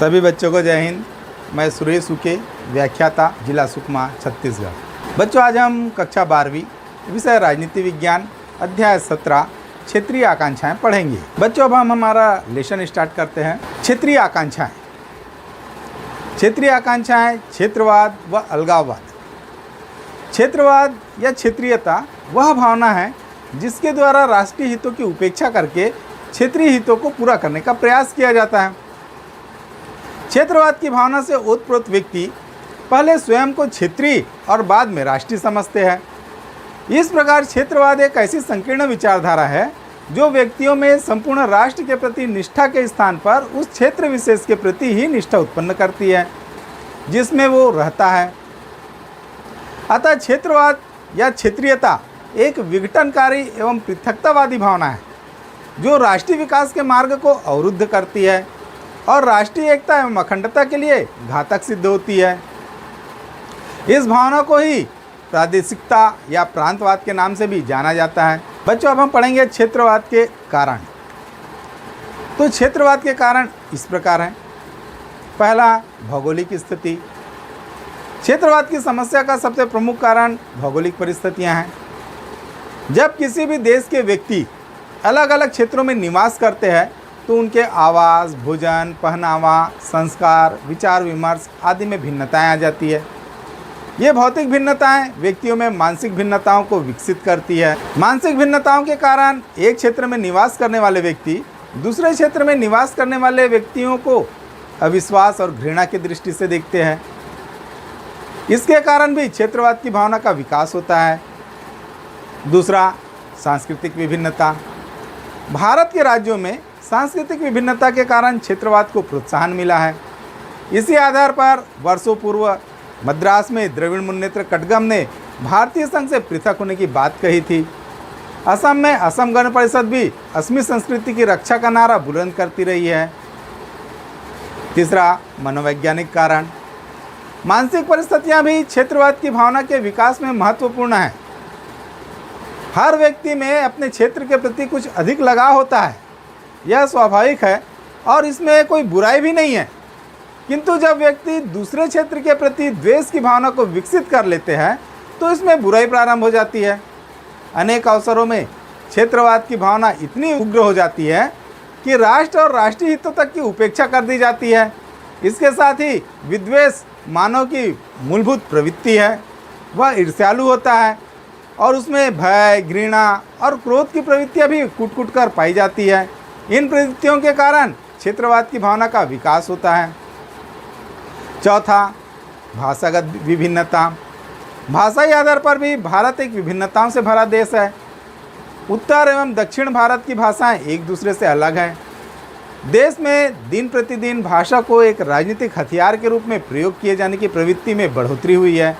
सभी बच्चों को जय हिंद। मैं सुरेश उके, व्याख्याता, जिला सुकमा, छत्तीसगढ़। बच्चों, आज हम कक्षा 12वीं विषय राजनीति विज्ञान अध्याय 17 क्षेत्रीय आकांक्षाएं पढ़ेंगे। बच्चों, अब हम हमारा लेसन स्टार्ट करते हैं। क्षेत्रीय आकांक्षाएं। क्षेत्रीय आकांक्षाएं क्षेत्रवाद व अलगाववाद। क्षेत्रवाद या क्षेत्रीयता वह भावना है जिसके द्वारा राष्ट्रीय हितों की उपेक्षा करके क्षेत्रीय हितों को पूरा करने का प्रयास किया जाता है। क्षेत्रवाद की भावना से ओतप्रोत व्यक्ति पहले स्वयं को क्षेत्रीय और बाद में राष्ट्रीय समझते हैं। इस प्रकार क्षेत्रवाद एक ऐसी संकीर्ण विचारधारा है जो व्यक्तियों में संपूर्ण राष्ट्र के प्रति निष्ठा के स्थान पर उस क्षेत्र विशेष के प्रति ही निष्ठा उत्पन्न करती है जिसमें वो रहता है। अतः क्षेत्रवाद या क्षेत्रीयता एक विघटनकारी एवं पृथकतावादी भावना है जो राष्ट्रीय विकास के मार्ग को अवरुद्ध करती है और राष्ट्रीय एकता एवं अखंडता के लिए घातक सिद्ध होती है। इस भावना को ही प्रादेशिकता या प्रांतवाद के नाम से भी जाना जाता है। बच्चों, अब हम पढ़ेंगे क्षेत्रवाद के कारण। तो क्षेत्रवाद के कारण इस प्रकार हैं। पहला, भौगोलिक स्थिति। क्षेत्रवाद की समस्या का सबसे प्रमुख कारण भौगोलिक परिस्थितियां हैं। जब किसी भी देश के व्यक्ति अलग अलग क्षेत्रों में निवास करते हैं तो उनके आवास, भोजन, पहनावा, संस्कार, विचार विमर्श आदि में भिन्नताएं आ जाती है। ये भौतिक भिन्नताएं व्यक्तियों में मानसिक भिन्नताओं को विकसित करती है। मानसिक भिन्नताओं के कारण एक क्षेत्र में निवास करने वाले व्यक्ति दूसरे क्षेत्र में निवास करने वाले व्यक्तियों को अविश्वास और घृणा की दृष्टि से देखते हैं। इसके कारण भी क्षेत्रवाद की भावना का विकास होता है। दूसरा, सांस्कृतिक विभिन्नता। भारत के राज्यों में सांस्कृतिक विभिन्नता के कारण क्षेत्रवाद को प्रोत्साहन मिला है। इसी आधार पर वर्षों पूर्व मद्रास में द्रविड़ मुन्नेत्र कटगम ने भारतीय संघ से पृथक होने की बात कही थी। असम में असम गण परिषद भी असमी संस्कृति की रक्षा का नारा बुलंद करती रही है। तीसरा, मनोवैज्ञानिक कारण। मानसिक परिस्थितियां भी क्षेत्रवाद की भावना के विकास में महत्वपूर्ण हैं। हर व्यक्ति में अपने क्षेत्र के प्रति कुछ अधिक लगाव होता है, यह स्वाभाविक है और इसमें कोई बुराई भी नहीं है। किंतु जब व्यक्ति दूसरे क्षेत्र के प्रति द्वेष की भावना को विकसित कर लेते हैं तो इसमें बुराई प्रारंभ हो जाती है। अनेक अवसरों में क्षेत्रवाद की भावना इतनी उग्र हो जाती है कि राष्ट्र और राष्ट्रीय हितों तक की उपेक्षा कर दी जाती है। इसके साथ ही विद्वेष मानव की मूलभूत प्रवृत्ति है। वह ईर्ष्यालु होता है और उसमें भय, घृणा और क्रोध की प्रवृत्तियां भी कूट कूट कर पाई जाती है। इन प्रवृत्तियों के कारण क्षेत्रवाद की भावना का विकास होता है। चौथा, भाषागत विभिन्नता। भाषाई आधार पर भी भारत एक विभिन्नताओं से भरा देश है। उत्तर एवं दक्षिण भारत की भाषाएं एक दूसरे से अलग हैं। देश में दिन प्रतिदिन भाषा को एक राजनीतिक हथियार के रूप में प्रयोग किए जाने की प्रवृत्ति में बढ़ोतरी हुई है।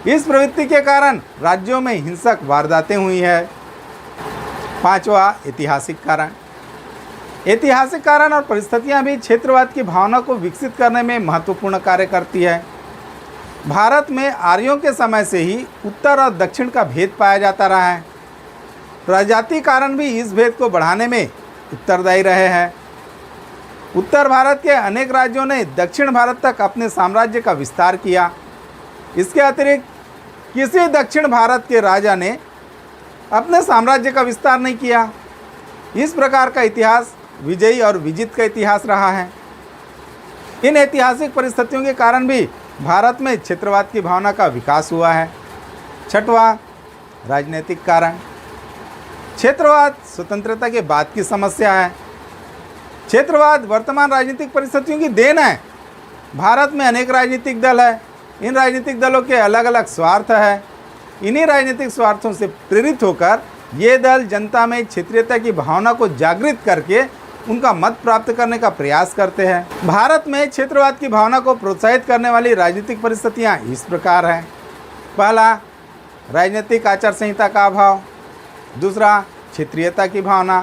इस प्रवृत्ति के कारण राज्यों में हिंसक वारदातें हुई है। पांचवा, ऐतिहासिक कारण। ऐतिहासिक कारण और परिस्थितियां भी क्षेत्रवाद की भावना को विकसित करने में महत्वपूर्ण कार्य करती है। भारत में आर्यों के समय से ही उत्तर और दक्षिण का भेद पाया जाता रहा है। प्रजाति कारण भी इस भेद को बढ़ाने में उत्तरदायी रहे हैं। उत्तर भारत के अनेक राज्यों ने दक्षिण भारत तक अपने साम्राज्य का विस्तार किया। इसके अतिरिक्त किसी दक्षिण भारत के राजा ने अपने साम्राज्य का विस्तार नहीं किया। इस प्रकार का इतिहास विजयी और विजित का इतिहास रहा है। इन ऐतिहासिक परिस्थितियों के कारण भी भारत में क्षेत्रवाद की भावना का विकास हुआ है। छठवां, राजनीतिक कारण। क्षेत्रवाद स्वतंत्रता के बाद की समस्या है। क्षेत्रवाद वर्तमान राजनीतिक परिस्थितियों की देन है। भारत में अनेक राजनीतिक दल है। इन राजनीतिक दलों के अलग अलग स्वार्थ है। इन्हीं राजनीतिक स्वार्थों से प्रेरित होकर ये दल जनता में क्षेत्रीयता की भावना को जागृत करके उनका मत प्राप्त करने का प्रयास करते हैं। भारत में क्षेत्रवाद की भावना को प्रोत्साहित करने वाली राजनीतिक परिस्थितियां इस प्रकार हैं। पहला, राजनीतिक आचार संहिता का अभाव। दूसरा, क्षेत्रीयता की भावना।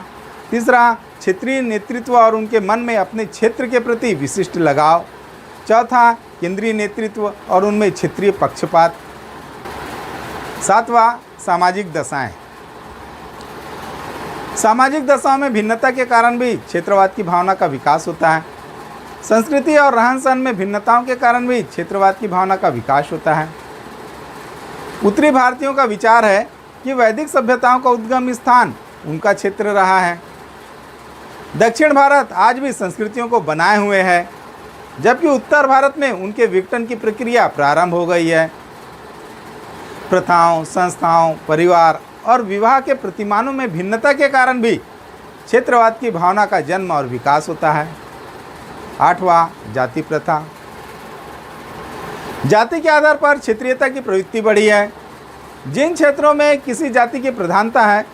तीसरा, क्षेत्रीय नेतृत्व और उनके मन में अपने क्षेत्र के प्रति विशिष्ट लगाव। चौथा, केंद्रीय नेतृत्व और उनमें क्षेत्रीय पक्षपात। सातवां, सामाजिक दशाएं। सामाजिक दशाओं में भिन्नता के कारण भी क्षेत्रवाद की भावना का विकास होता है। संस्कृति और रहन सहन में भिन्नताओं के कारण भी क्षेत्रवाद की भावना का विकास होता है। उत्तरी भारतीयों का विचार है कि वैदिक सभ्यताओं का उद्गम स्थान उनका क्षेत्र रहा है। दक्षिण भारत आज भी संस्कृतियों को बनाए हुए है, जबकि उत्तर भारत में उनके विघटन की प्रक्रिया प्रारंभ हो गई है। प्रथाओं, संस्थाओं, परिवार और विवाह के प्रतिमानों में भिन्नता के कारण भी क्षेत्रवाद की भावना का जन्म और विकास होता है। 8वां, जाति प्रथा। जाति के आधार पर क्षेत्रीयता की प्रवृत्ति बढ़ी है। जिन क्षेत्रों में किसी जाति की प्रधानता है,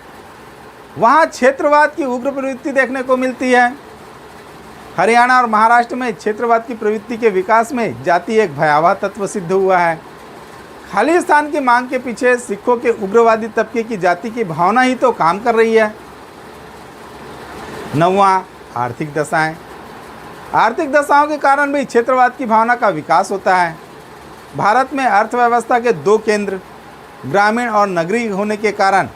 वहाँ क्षेत्रवाद की उग्र प्रवृत्ति देखने को मिलती है। हरियाणा और महाराष्ट्र में क्षेत्रवाद की प्रवृत्ति के विकास में जाति एक भयावह तत्व सिद्ध हुआ है। खाली स्थान की मांग के पीछे सिखों के उग्रवादी तबके की जाति की भावना ही तो काम कर रही है। 9वां, आर्थिक दशाएं। आर्थिक दशाओं के कारण भी क्षेत्रवाद की भावना का विकास होता है। भारत में अर्थव्यवस्था के 2 केंद्र ग्रामीण और नगरीय होने के कारण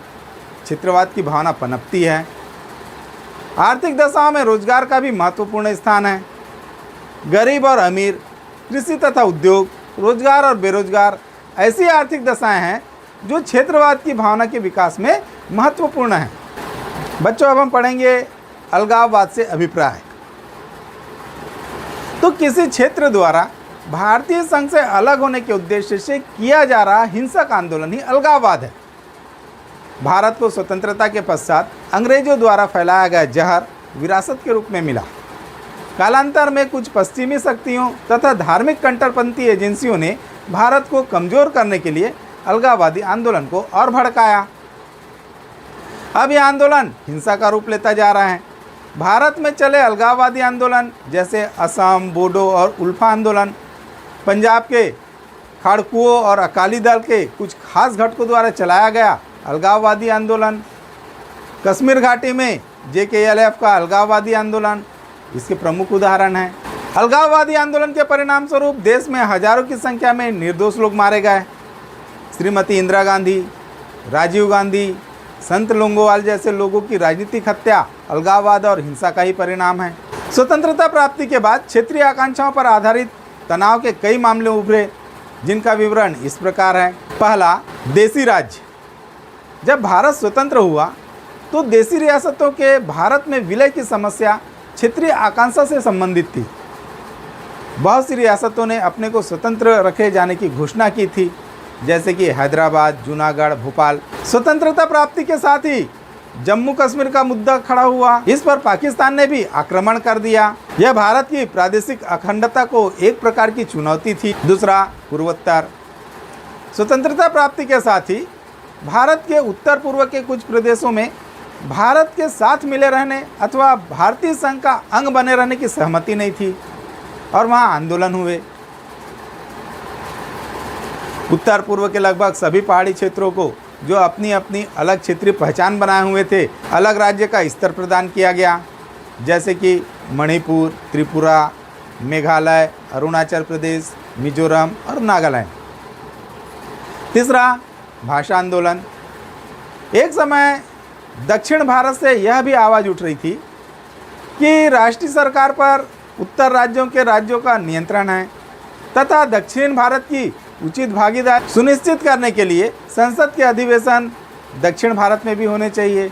क्षेत्रवाद की भावना पनपती है। आर्थिक दशाओं में रोजगार का भी महत्वपूर्ण स्थान है। गरीब और अमीर, कृषि तथा उद्योग, रोजगार और बेरोजगार ऐसी आर्थिक दशाएं हैं जो क्षेत्रवाद की भावना के विकास में महत्वपूर्ण हैं। बच्चों, अब हम पढ़ेंगे अलगाववाद से अभिप्राय। तो किसी क्षेत्र द्वारा भारतीय संघ से अलग होने के उद्देश्य से किया जा रहा हिंसक आंदोलन ही अलगाववाद है। भारत को स्वतंत्रता के पश्चात अंग्रेजों द्वारा फैलाया गया जहर विरासत के रूप में मिला। कालांतर में कुछ पश्चिमी शक्तियों तथा धार्मिक कट्टरपंथी एजेंसियों ने भारत को कमजोर करने के लिए अलगाववादी आंदोलन को और भड़काया। अब यह आंदोलन हिंसा का रूप लेता जा रहा है। भारत में चले अलगाववादी आंदोलन जैसे असम, बोडो और उल्फा आंदोलन, पंजाब के खाड़कुओं और अकाली दल के कुछ खास घटकों द्वारा चलाया गया अलगाववादी आंदोलन, कश्मीर घाटी में JKLF का अलगाववादी आंदोलन इसके प्रमुख उदाहरण हैं। अलगाववादी आंदोलन के परिणाम स्वरूप देश में हजारों की संख्या में निर्दोष लोग मारे गए। श्रीमती इंदिरा गांधी, राजीव गांधी, संत लोंगोवाल जैसे लोगों की राजनीतिक हत्या अलगाववाद और हिंसा का ही परिणाम है। स्वतंत्रता प्राप्ति के बाद क्षेत्रीय आकांक्षाओं पर आधारित तनाव के कई मामले उभरे, जिनका विवरण इस प्रकार है। पहला, देसी राज्य। जब भारत स्वतंत्र हुआ तो देसी रियासतों के भारत में विलय की समस्या क्षेत्रीय आकांक्षा से संबंधित थी। बहुत सी रियासतों ने अपने को स्वतंत्र रखे जाने की घोषणा की थी, जैसे कि हैदराबाद, जूनागढ़, भोपाल। स्वतंत्रता प्राप्ति के साथ ही जम्मू कश्मीर का मुद्दा खड़ा हुआ। इस पर पाकिस्तान ने भी आक्रमण कर दिया। यह भारत की प्रादेशिक अखंडता को एक प्रकार की चुनौती थी। दूसरा, पूर्वोत्तर। स्वतंत्रता प्राप्ति के साथ ही भारत के उत्तर पूर्व के कुछ प्रदेशों में भारत के साथ मिले रहने अथवा भारतीय संघ का अंग बने रहने की सहमति नहीं थी और वहाँ आंदोलन हुए। उत्तर पूर्व के लगभग सभी पहाड़ी क्षेत्रों को, जो अपनी अपनी अलग क्षेत्रीय पहचान बनाए हुए थे, अलग राज्य का स्तर प्रदान किया गया, जैसे कि मणिपुर, त्रिपुरा, मेघालय, अरुणाचल प्रदेश, मिजोरम और नागालैंड। तीसरा, भाषा आंदोलन। एक समय दक्षिण भारत से यह भी आवाज़ उठ रही थी कि राष्ट्रीय सरकार पर उत्तर राज्यों का नियंत्रण है तथा दक्षिण भारत की उचित भागीदारी सुनिश्चित करने के लिए संसद के अधिवेशन दक्षिण भारत में भी होने चाहिए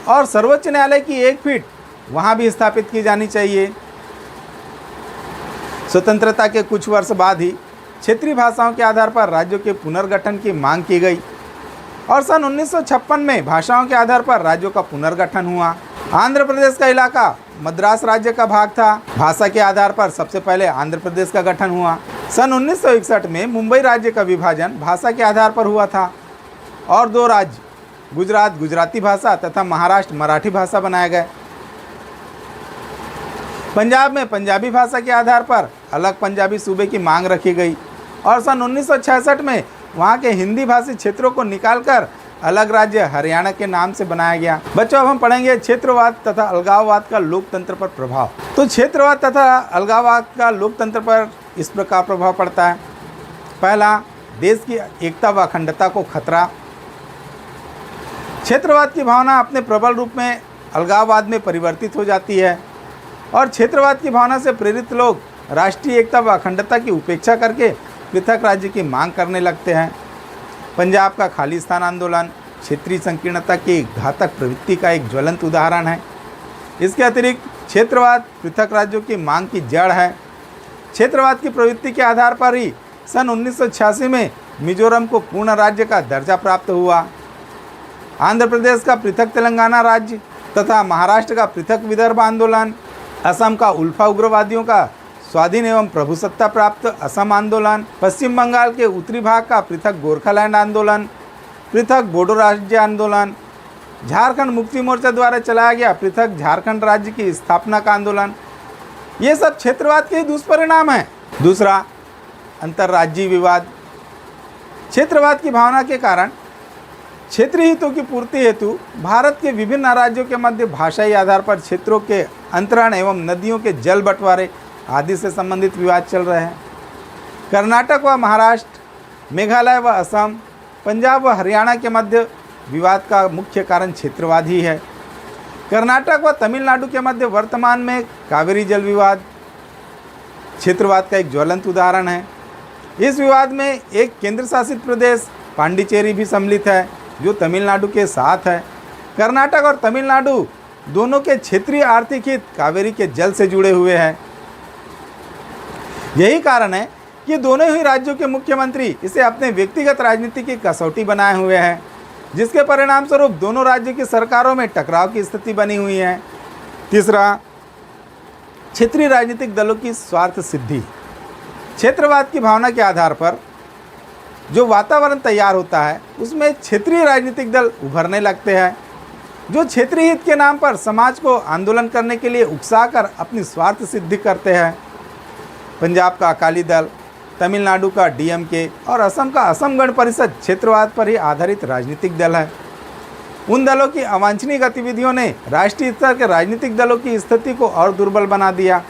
और सर्वोच्च न्यायालय की एक पीठ वहाँ भी स्थापित की जानी चाहिए। स्वतंत्रता के कुछ वर्ष बाद ही क्षेत्रीय भाषाओं के आधार पर राज्यों के पुनर्गठन की मांग की गई और सन 1956 में भाषाओं के आधार पर राज्यों का पुनर्गठन हुआ। आंध्र प्रदेश का इलाका मद्रास राज्य का भाग था। भाषा के आधार पर सबसे पहले आंध्र प्रदेश का गठन हुआ। सन 1961 में मुंबई राज्य का विभाजन भाषा के आधार पर हुआ था और 2 राज्य, गुजरात गुजराती भाषा तथा महाराष्ट्र मराठी भाषा बनाए गए। पंजाब में पंजाबी भाषा के आधार पर अलग पंजाबी सूबे की मांग रखी गई और सन 1966 में वहाँ के हिंदी भाषी क्षेत्रों को निकालकर अलग राज्य हरियाणा के नाम से बनाया गया। बच्चों, अब हम पढ़ेंगे क्षेत्रवाद तथा अलगाववाद का लोकतंत्र पर प्रभाव। तो क्षेत्रवाद तथा अलगाववाद का लोकतंत्र पर इस प्रकार प्रभाव पड़ता है। पहला, देश की एकता व अखंडता को खतरा। क्षेत्रवाद की भावना अपने प्रबल रूप में अलगाववाद में परिवर्तित हो जाती है। और क्षेत्रवाद की भावना से प्रेरित लोग राष्ट्रीय एकता व अखंडता की उपेक्षा करके पृथक राज्य की मांग करने लगते हैं। पंजाब का खालिस्तान आंदोलन क्षेत्रीय संकीर्णता की घातक प्रवृत्ति का एक ज्वलंत उदाहरण है। इसके अतिरिक्त क्षेत्रवाद पृथक राज्यों की मांग की जड़ है। क्षेत्रवाद की प्रवृत्ति के आधार पर ही सन 1986 में मिजोरम को पूर्ण राज्य का दर्जा प्राप्त हुआ। आंध्र प्रदेश का पृथक तेलंगाना राज्य तथा महाराष्ट्र का पृथक विदर्भ आंदोलन, असम का उल्फा उग्रवादियों का स्वाधीन एवं प्रभुसत्ता प्राप्त असम आंदोलन, पश्चिम बंगाल के उत्तरी भाग का पृथक गोरखालैंड आंदोलन, पृथक बोडो राज्य आंदोलन, झारखंड मुक्ति मोर्चा द्वारा चलाया गया पृथक झारखंड राज्य की स्थापना का आंदोलन, ये सब क्षेत्रवाद के दुष्परिणाम हैं। दूसरा, अंतर्राज्यीय विवाद। क्षेत्रवाद की भावना के कारण क्षेत्रीय हितों की पूर्ति हेतु भारत के विभिन्न राज्यों के मध्य भाषाई आधार पर क्षेत्रों के अंतरण एवं नदियों के जल बंटवारे आदि से संबंधित विवाद चल रहे हैं। कर्नाटक व महाराष्ट्र, मेघालय व असम, पंजाब व हरियाणा के मध्य विवाद का मुख्य कारण क्षेत्रवाद ही है। कर्नाटक व तमिलनाडु के मध्य वर्तमान में कावेरी जल विवाद क्षेत्रवाद का एक ज्वलंत उदाहरण है। इस विवाद में एक केंद्र शासित प्रदेश पांडिचेरी भी सम्मिलित है, जो तमिलनाडु के साथ है। कर्नाटक और तमिलनाडु दोनों के क्षेत्रीय आर्थिक हित कावेरी के जल से जुड़े हुए हैं। यही कारण है कि दोनों ही राज्यों के मुख्यमंत्री इसे अपने व्यक्तिगत राजनीति की कसौटी बनाए हुए हैं, जिसके परिणाम स्वरूप दोनों राज्यों की सरकारों में टकराव की स्थिति बनी हुई है। तीसरा, क्षेत्रीय राजनीतिक दलों की स्वार्थ सिद्धि। क्षेत्रवाद की भावना के आधार पर जो वातावरण तैयार होता है, उसमें क्षेत्रीय राजनीतिक दल उभरने लगते हैं, जो क्षेत्रीय हित के नाम पर समाज को आंदोलन करने के लिए उकसाकर अपनी स्वार्थ सिद्धि करते हैं। पंजाब का अकाली दल, तमिलनाडु का डीएमके और असम का असम गण परिषद क्षेत्रवाद पर ही आधारित राजनीतिक दल है। उन दलों की अवांछनीय गतिविधियों ने राष्ट्रीय स्तर के राजनीतिक दलों की स्थिति को और दुर्बल बना दिया,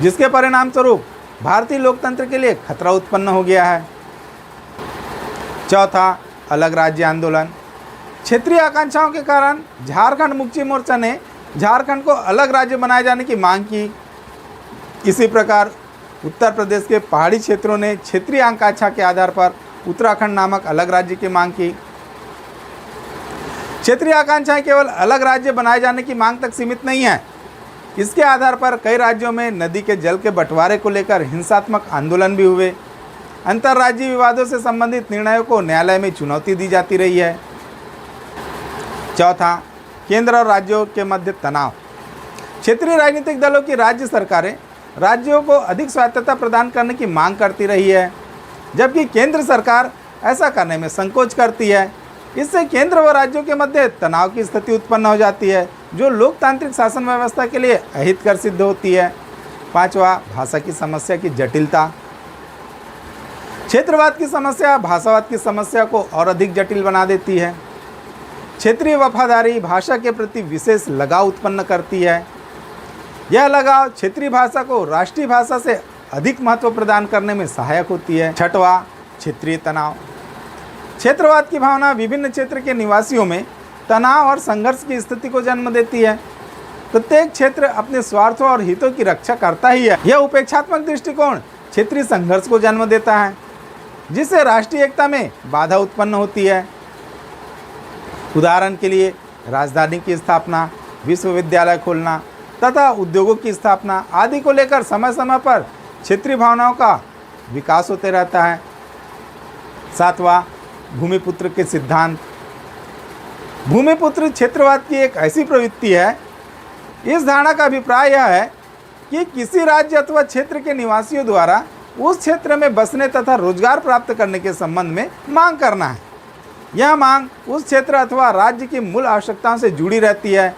जिसके परिणाम स्वरूप भारतीय लोकतंत्र के लिए खतरा उत्पन्न हो गया है। चौथा, अलग राज्य आंदोलन। क्षेत्रीय आकांक्षाओं के कारण झारखंड मुक्ति मोर्चा ने झारखंड को अलग राज्य बनाए जाने की मांग की। इसी प्रकार उत्तर प्रदेश के पहाड़ी क्षेत्रों ने क्षेत्रीय आकांक्षा के आधार पर उत्तराखंड नामक अलग राज्य की मांग की। क्षेत्रीय आकांक्षाएं केवल अलग राज्य बनाए जाने की मांग तक सीमित नहीं है। इसके आधार पर कई राज्यों में नदी के जल के बंटवारे को लेकर हिंसात्मक आंदोलन भी हुए। अंतर्राज्यीय विवादों से संबंधित निर्णयों को न्यायालय में चुनौती दी जाती रही है। चौथा, केंद्र और राज्यों के मध्य तनाव। क्षेत्रीय राजनीतिक दलों की राज्य सरकारें राज्यों को अधिक स्वायत्तता प्रदान करने की मांग करती रही है, जबकि केंद्र सरकार ऐसा करने में संकोच करती है। इससे केंद्र व राज्यों के मध्य तनाव की स्थिति उत्पन्न हो जाती है, जो लोकतांत्रिक शासन व्यवस्था के लिए अहितकर सिद्ध होती है। पांचवा, भाषा की समस्या की जटिलता। क्षेत्रवाद की समस्या भाषावाद की समस्या को और अधिक जटिल बना देती है। क्षेत्रीय वफादारी भाषा के प्रति विशेष लगाव उत्पन्न करती है। यह लगाव क्षेत्रीय भाषा को राष्ट्रीय भाषा से अधिक महत्व प्रदान करने में सहायक होती है। छठवां, क्षेत्रीय तनाव। क्षेत्रवाद की भावना विभिन्न क्षेत्र के निवासियों में तनाव और संघर्ष की स्थिति को जन्म देती है। प्रत्येक क्षेत्र अपने स्वार्थों और हितों की रक्षा करता ही है। यह उपेक्षात्मक दृष्टिकोण क्षेत्रीय संघर्ष को जन्म देता है, जिससे राष्ट्रीय एकता में बाधा उत्पन्न होती है। उदाहरण के लिए राजधानी की स्थापना, विश्वविद्यालय खोलना तथा उद्योगों की स्थापना आदि को लेकर समय समय पर क्षेत्रीय भावनाओं का विकास होते रहता है। सातवां, भूमिपुत्र के सिद्धांत। भूमिपुत्र क्षेत्रवाद की एक ऐसी प्रवृत्ति है। इस धारणा का अभिप्राय यह है कि किसी राज्य अथवा क्षेत्र के निवासियों द्वारा उस क्षेत्र में बसने तथा रोजगार प्राप्त करने के संबंध में मांग करना है। यह मांग उस क्षेत्र अथवा राज्य की मूल आवश्यकताओं से जुड़ी रहती है।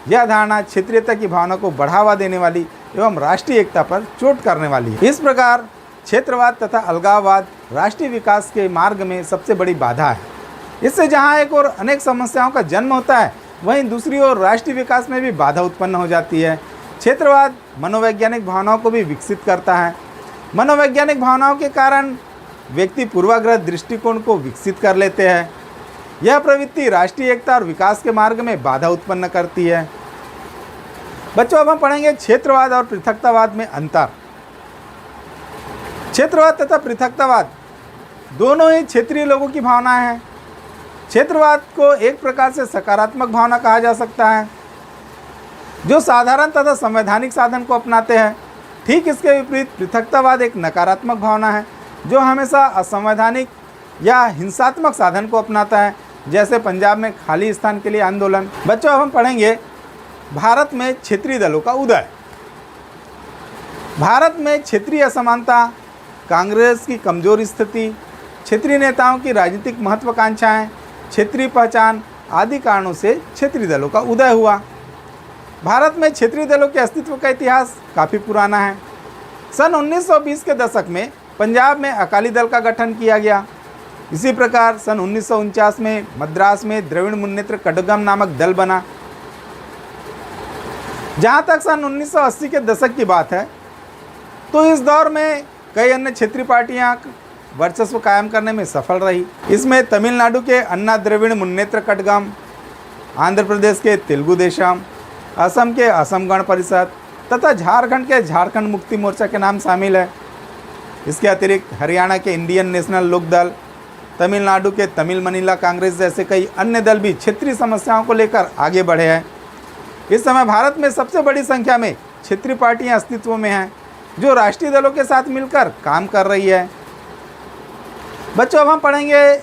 यह धारणा क्षेत्रीयता की भावना को बढ़ावा देने वाली एवं राष्ट्रीय एकता पर चोट करने वाली है। इस प्रकार क्षेत्रवाद तथा अलगाववाद राष्ट्रीय विकास के मार्ग में सबसे बड़ी बाधा है। इससे जहां एक ओर अनेक समस्याओं का जन्म होता है, वहीं दूसरी ओर राष्ट्रीय विकास में भी बाधा उत्पन्न हो जाती है। क्षेत्रवाद मनोवैज्ञानिक भावनाओं को भी विकसित करता है। मनोवैज्ञानिक भावनाओं के कारण व्यक्ति पूर्वाग्रह दृष्टिकोण को विकसित कर लेते हैं। यह प्रवृत्ति राष्ट्रीय एकता और विकास के मार्ग में बाधा उत्पन्न करती है। बच्चों, अब हम पढ़ेंगे क्षेत्रवाद और पृथकतावाद में अंतर। क्षेत्रवाद तथा पृथकतावाद दोनों ही क्षेत्रीय लोगों की भावनाएं हैं। क्षेत्रवाद को एक प्रकार से सकारात्मक भावना कहा जा सकता है, जो साधारण तथा संवैधानिक साधन को अपनाते हैं। ठीक इसके विपरीत पृथकतावाद एक नकारात्मक भावना है, जो हमेशा असंवैधानिक या हिंसात्मक साधन को अपनाता है, जैसे पंजाब में खाली स्थान के लिए आंदोलन। बच्चों, अब हम पढ़ेंगे भारत में क्षेत्रीय दलों का उदय। भारत में क्षेत्रीय असमानता, कांग्रेस की कमजोर स्थिति, क्षेत्रीय नेताओं की राजनीतिक महत्वाकांक्षाएं, क्षेत्रीय पहचान आदि कारणों से क्षेत्रीय दलों का उदय हुआ। भारत में क्षेत्रीय दलों के अस्तित्व का इतिहास काफ़ी पुराना है। सन 1920 के दशक में पंजाब में अकाली दल का गठन किया गया। इसी प्रकार सन 1949 में मद्रास में द्रविड़ मुन्नेत्र कड़गम नामक दल बना। जहाँ तक सन 1980 के दशक की बात है, तो इस दौर में कई अन्य क्षेत्रीय पार्टियां वर्चस्व कायम करने में सफल रही। इसमें तमिलनाडु के अन्ना द्रविड़ मुन्नेत्र कड़गम, आंध्र प्रदेश के तेलुगु देशम, असम के असम गण परिषद तथा झारखंड के झारखंड मुक्ति मोर्चा के नाम शामिल है। इसके अतिरिक्त हरियाणा के इंडियन नेशनल लोक दल, तमिलनाडु के तमिल मनीला कांग्रेस जैसे कई अन्य दल भी क्षेत्रीय समस्याओं को लेकर आगे बढ़े हैं। इस समय भारत में सबसे बड़ी संख्या में क्षेत्रीय पार्टियां अस्तित्व में हैं, जो राष्ट्रीय दलों के साथ मिलकर काम कर रही है। बच्चों, अब हम पढ़ेंगे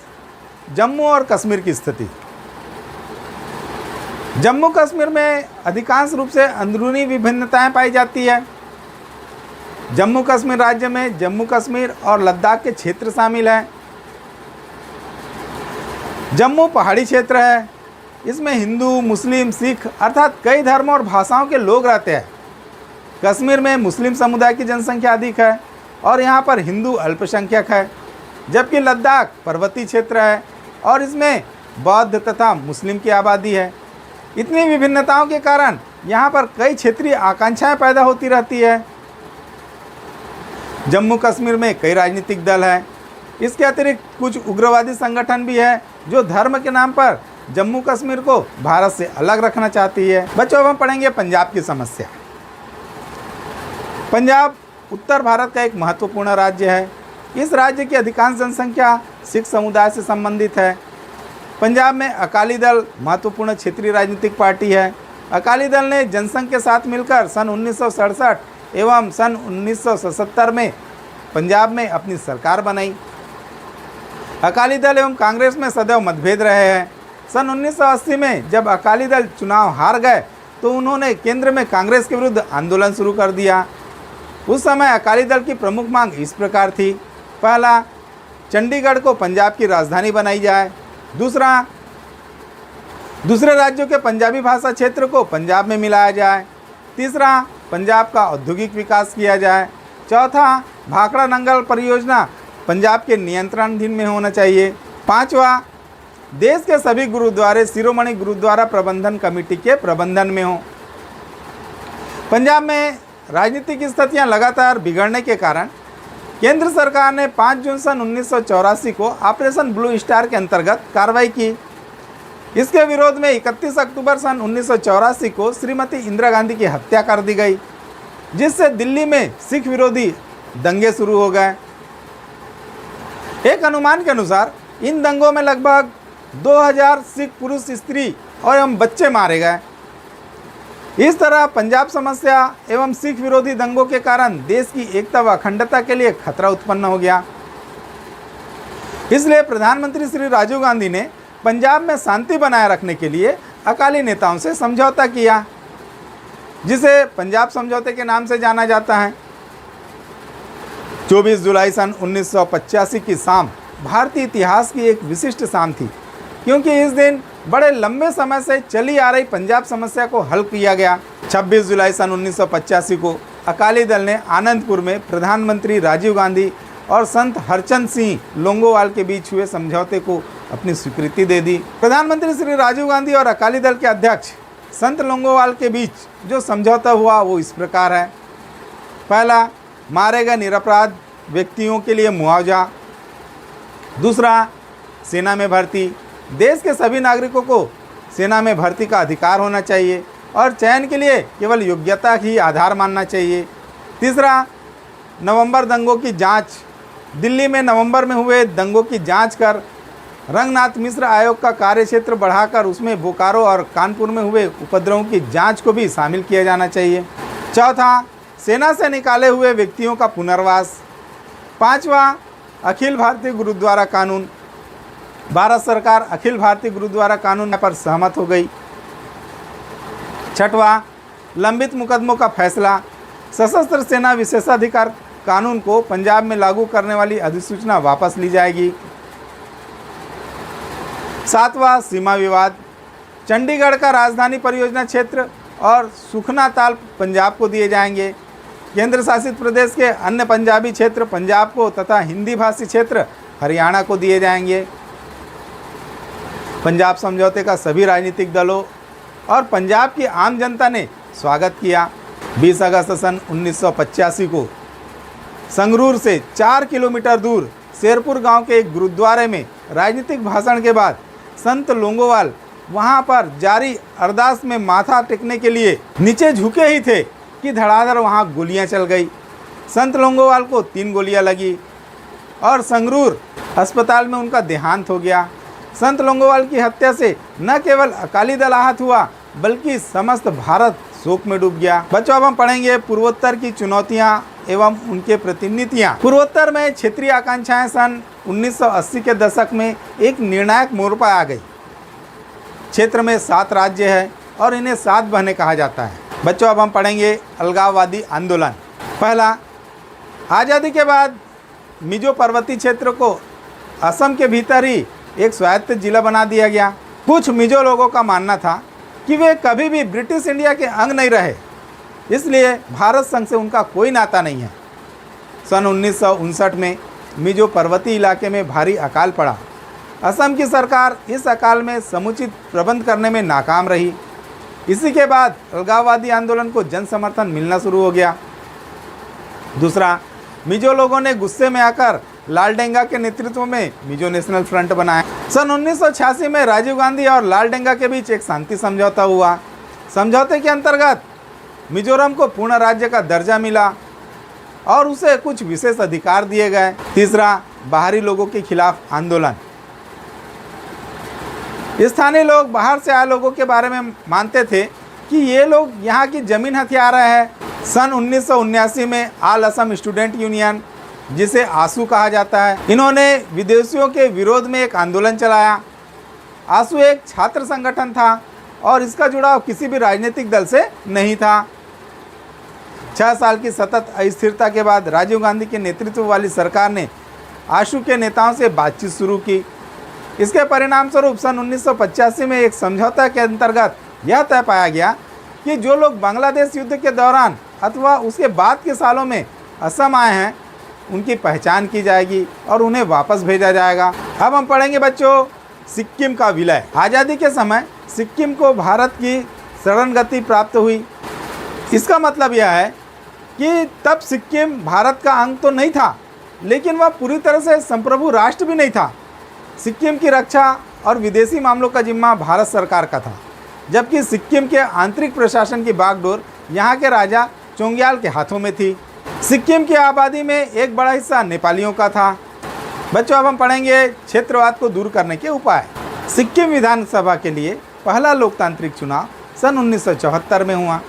जम्मू और कश्मीर की स्थिति। जम्मू कश्मीर में अधिकांश रूप से अंदरूनी विभिन्नताएं पाई जाती है। जम्मू कश्मीर राज्य में जम्मू कश्मीर और लद्दाख के क्षेत्र शामिल हैं। जम्मू पहाड़ी क्षेत्र है। इसमें हिंदू, मुस्लिम, सिख अर्थात कई धर्मों और भाषाओं के लोग रहते हैं। कश्मीर में मुस्लिम समुदाय की जनसंख्या अधिक है और यहाँ पर हिंदू अल्पसंख्यक है, जबकि लद्दाख पर्वतीय क्षेत्र है और इसमें बौद्ध तथा मुस्लिम की आबादी है। इतनी विभिन्नताओं के कारण यहाँ पर कई क्षेत्रीय आकांक्षाएं पैदा होती रहती है। जम्मू कश्मीर में कई राजनीतिक दल हैं। इसके अतिरिक्त कुछ उग्रवादी संगठन भी है, जो धर्म के नाम पर जम्मू कश्मीर को भारत से अलग रखना चाहती है। बच्चों, अब हम पढ़ेंगे पंजाब की समस्या। पंजाब उत्तर भारत का एक महत्वपूर्ण राज्य है। इस राज्य की अधिकांश जनसंख्या सिख समुदाय से संबंधित है। पंजाब में अकाली दल महत्वपूर्ण क्षेत्रीय राजनीतिक पार्टी है। अकाली दल ने जनसंघ के साथ मिलकर सन 1967 एवं सन 1977 में पंजाब में अपनी सरकार बनाई। अकाली दल एवं कांग्रेस में सदैव मतभेद रहे हैं। सन 1980 में जब अकाली दल चुनाव हार गए, तो उन्होंने केंद्र में कांग्रेस के विरुद्ध आंदोलन शुरू कर दिया। उस समय अकाली दल की प्रमुख मांग इस प्रकार थी: पहला, चंडीगढ़ को पंजाब की राजधानी बनाई जाए। दूसरे राज्यों के पंजाबी भाषा क्षेत्र को पंजाब में मिलाया जाए। तीसरा, पंजाब का औद्योगिक विकास किया जाए। चौथा, भाखड़ा नंगल परियोजना पंजाब के नियंत्रणाधीन में होना चाहिए। पांचवा, देश के सभी गुरुद्वारे शिरोमणि गुरुद्वारा प्रबंधन कमेटी के प्रबंधन में हों। पंजाब में राजनीतिक स्थितियां लगातार बिगड़ने के कारण केंद्र सरकार ने 5 जून सन 1984 को ऑपरेशन ब्लू स्टार के अंतर्गत कार्रवाई की। इसके विरोध में 31 अक्टूबर सन 1984 को श्रीमती इंदिरा गांधी की हत्या कर दी गई, जिससे दिल्ली में सिख विरोधी दंगे शुरू हो गए। एक अनुमान के अनुसार इन दंगों में लगभग 2000 सिख पुरुष, स्त्री और एवं बच्चे मारे गए। इस तरह पंजाब समस्या एवं सिख विरोधी दंगों के कारण देश की एकता व अखंडता के लिए खतरा उत्पन्न हो गया। इसलिए प्रधानमंत्री श्री राजीव गांधी ने पंजाब में शांति बनाए रखने के लिए अकाली नेताओं से समझौता किया, जिसे पंजाब समझौते के नाम से जाना जाता है। 24 जुलाई सन 1985 की शाम भारतीय इतिहास की एक विशिष्ट शाम थी, क्योंकि इस दिन बड़े लंबे समय से चली आ रही पंजाब समस्या को हल किया गया। 26 जुलाई सन 1985 को अकाली दल ने आनंदपुर में प्रधानमंत्री राजीव गांधी और संत हरचंद सिंह लोंगोवाल के बीच हुए समझौते को अपनी स्वीकृति दे दी। प्रधानमंत्री श्री राजीव गांधी और अकाली दल के अध्यक्ष संत लोंगोवाल के बीच जो समझौता हुआ वो इस प्रकार है: पहला, मारे गए निरपराध व्यक्तियों के लिए मुआवजा। दूसरा, सेना में भर्ती। देश के सभी नागरिकों को सेना में भर्ती का अधिकार होना चाहिए। और चयन के लिए केवल योग्यता ही आधार मानना चाहिए। तीसरा, नवंबर दंगों की जांच। दिल्ली में नवंबर में हुए दंगों की जांच कर रंगनाथ मिश्र आयोग का कार्यक्षेत्र बढ़ाकर उसमें बोकारो और कानपुर में हुए उपद्रवों की जांच को भी शामिल किया जाना चाहिए। चौथा, सेना से निकाले हुए व्यक्तियों का पुनर्वास। पांचवा, अखिल भारतीय गुरुद्वारा कानून। भारत सरकार अखिल भारतीय गुरुद्वारा कानून पर सहमत हो गई। छठवां, लंबित मुकदमों का फैसला। सशस्त्र सेना विशेषाधिकार कानून को पंजाब में लागू करने वाली अधिसूचना वापस ली जाएगी। सातवां, सीमा विवाद। चंडीगढ़ का राजधानी परियोजना क्षेत्र और सुखना ताल पंजाब को दिए जाएंगे। केंद्र शासित प्रदेश के अन्य पंजाबी क्षेत्र पंजाब को तथा हिंदी भाषी क्षेत्र हरियाणा को दिए जाएंगे। पंजाब समझौते का सभी राजनीतिक दलों और पंजाब की आम जनता ने स्वागत किया। 20 अगस्त सन 1985 को संगरूर से 4 किलोमीटर दूर शेरपुर गांव के एक गुरुद्वारे में राजनीतिक भाषण के बाद संत लोंगोवाल वहां पर जारी अरदास में माथा टेकने के लिए नीचे झुके ही थे कि धड़ाधड़ वहां गोलियां चल गई। संत लोंगोवाल को 3 गोलियां लगी और संगरूर अस्पताल में उनका देहांत हो गया। संत लोंगोवाल की हत्या से न केवल अकाली दल आहत हुआ बल्कि समस्त भारत शोक में डूब गया। बच्चों, अब हम पढ़ेंगे पूर्वोत्तर की चुनौतियां एवं उनके प्रतिनिधियां। पूर्वोत्तर में क्षेत्रीय आकांक्षाएं सन 1980 के दशक में एक निर्णायक मोड़ पर आ गई। क्षेत्र में 7 राज्य है और इन्हें 7 बहनें कहा जाता है। बच्चों, अब हम पढ़ेंगे अलगाववादी आंदोलन। पहला, आज़ादी के बाद मिजो पर्वतीय क्षेत्र को असम के भीतर ही एक स्वायत्त जिला बना दिया गया। कुछ मिजो लोगों का मानना था कि वे कभी भी ब्रिटिश इंडिया के अंग नहीं रहे, इसलिए भारत संघ से उनका कोई नाता नहीं है। सन 1959 में मिजो पर्वतीय इलाके में भारी अकाल पड़ा। असम की सरकार इस अकाल में समुचित प्रबंध करने में नाकाम रही। इसी के बाद अलगाववादी आंदोलन को जन समर्थन मिलना शुरू हो गया। दूसरा, मिजो लोगों ने गुस्से में आकर लालडेंगा के नेतृत्व में मिजो नेशनल फ्रंट बनाया। सन 1986 में राजीव गांधी और लालडेंगा के बीच एक शांति समझौता हुआ। समझौते के अंतर्गत मिजोरम को पूर्ण राज्य का दर्जा मिला और उसे कुछ विशेष अधिकार दिए गए। तीसरा, बाहरी लोगों के खिलाफ आंदोलन। स्थानीय लोग बाहर से आए लोगों के बारे में मानते थे कि ये लोग यहाँ की जमीन हथिया रहे हैं। सन 1979 में ऑल असम स्टूडेंट यूनियन, जिसे आसू कहा जाता है, इन्होंने विदेशियों के विरोध में एक आंदोलन चलाया। आसू एक छात्र संगठन था और इसका जुड़ाव किसी भी राजनीतिक दल से नहीं था। 6 साल की सतत अस्थिरता के बाद राजीव गांधी के नेतृत्व वाली सरकार ने आशू के नेताओं से बातचीत शुरू की। इसके परिणाम स्वरूप सन 1985 में एक समझौता के अंतर्गत यह तय पाया गया कि जो लोग बांग्लादेश युद्ध के दौरान अथवा उसके बाद के सालों में असम आए हैं उनकी पहचान की जाएगी और उन्हें वापस भेजा जाएगा। अब हम पढ़ेंगे बच्चों सिक्किम का विलय। आज़ादी के समय सिक्किम को भारत की शरणगति प्राप्त हुई। इसका मतलब यह है कि तब सिक्किम भारत का अंग तो नहीं था, लेकिन वह पूरी तरह से संप्रभु राष्ट्र भी नहीं था। सिक्किम की रक्षा और विदेशी मामलों का जिम्मा भारत सरकार का था, जबकि सिक्किम के आंतरिक प्रशासन की बागडोर यहाँ के राजा चोंग्याल के हाथों में थी। सिक्किम की आबादी में एक बड़ा हिस्सा नेपालियों का था। बच्चों, अब हम पढ़ेंगे क्षेत्रवाद को दूर करने के उपाय। सिक्किम विधानसभा के लिए पहला लोकतांत्रिक चुनाव सन 1974 में हुआ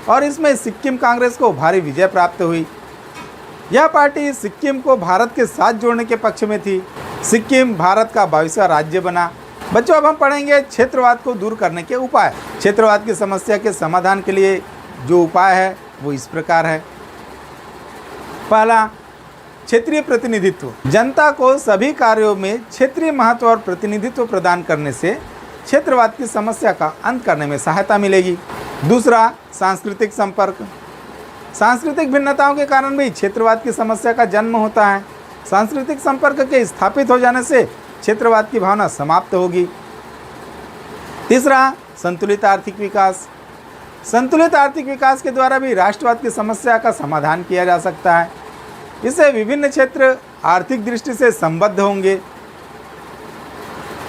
और इसमें सिक्किम कांग्रेस को भारी विजय प्राप्त हुई। यह पार्टी सिक्किम को भारत के साथ जोड़ने के पक्ष में थी। सिक्किम भारत का 22वां राज्य बना। बच्चों, अब हम पढ़ेंगे क्षेत्रवाद को दूर करने के उपाय। क्षेत्रवाद की समस्या के समाधान के लिए जो उपाय है वो इस प्रकार है। पहला, क्षेत्रीय प्रतिनिधित्व। जनता को सभी कार्यों में क्षेत्रीय महत्व और प्रतिनिधित्व प्रदान करने से क्षेत्रवाद की समस्या का अंत करने में सहायता मिलेगी। दूसरा, सांस्कृतिक संपर्क। सांस्कृतिक भिन्नताओं के कारण भी क्षेत्रवाद की समस्या का जन्म होता है। सांस्कृतिक संपर्क के स्थापित हो जाने से क्षेत्रवाद की भावना समाप्त होगी। तीसरा, संतुलित आर्थिक विकास। संतुलित आर्थिक विकास के द्वारा भी राष्ट्रवाद की समस्या का समाधान किया जा सकता है। इससे विभिन्न क्षेत्र आर्थिक दृष्टि से संबद्ध होंगे।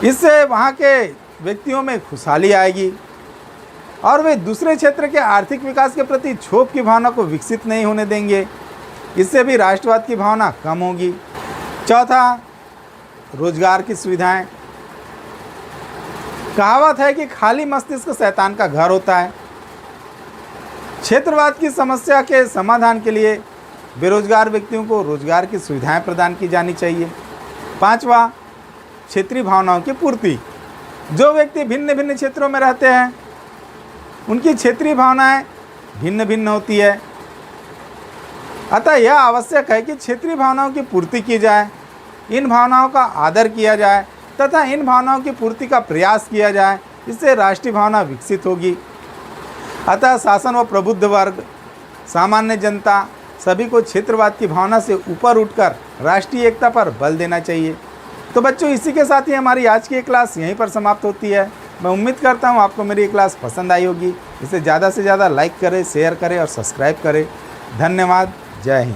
इससे वहाँ के व्यक्तियों में खुशहाली आएगी। और वे दूसरे क्षेत्र के आर्थिक विकास के प्रति क्षोभ की भावना को विकसित नहीं होने देंगे। इससे भी राष्ट्रवाद की भावना कम होगी। चौथा, रोजगार की सुविधाएं। कहावत है कि खाली मस्तिष्क शैतान का घर होता है। क्षेत्रवाद की समस्या के समाधान के लिए बेरोजगार व्यक्तियों को रोजगार की सुविधाएं प्रदान की जानी चाहिए। पांचवा, क्षेत्रीय भावनाओं की पूर्ति। जो व्यक्ति भिन्न भिन्न क्षेत्रों में रहते हैं उनकी क्षेत्रीय भावनाएं भिन्न भिन्न होती है, अतः यह आवश्यक है कि क्षेत्रीय भावनाओं की पूर्ति की जाए, इन भावनाओं का आदर किया जाए तथा इन भावनाओं की पूर्ति का प्रयास किया जाए। इससे राष्ट्रीय भावना विकसित होगी। अतः शासन व प्रबुद्ध वर्ग, सामान्य जनता सभी को क्षेत्रवाद की भावना से ऊपर उठकर राष्ट्रीय एकता पर बल देना चाहिए। तो बच्चों, इसी के साथ ही हमारी आज की क्लास यहीं पर समाप्त होती है। मैं उम्मीद करता हूँ आपको मेरी क्लास पसंद आई होगी। इसे ज़्यादा से ज़्यादा लाइक करें, शेयर करें और सब्सक्राइब करें। धन्यवाद। जय हिंद।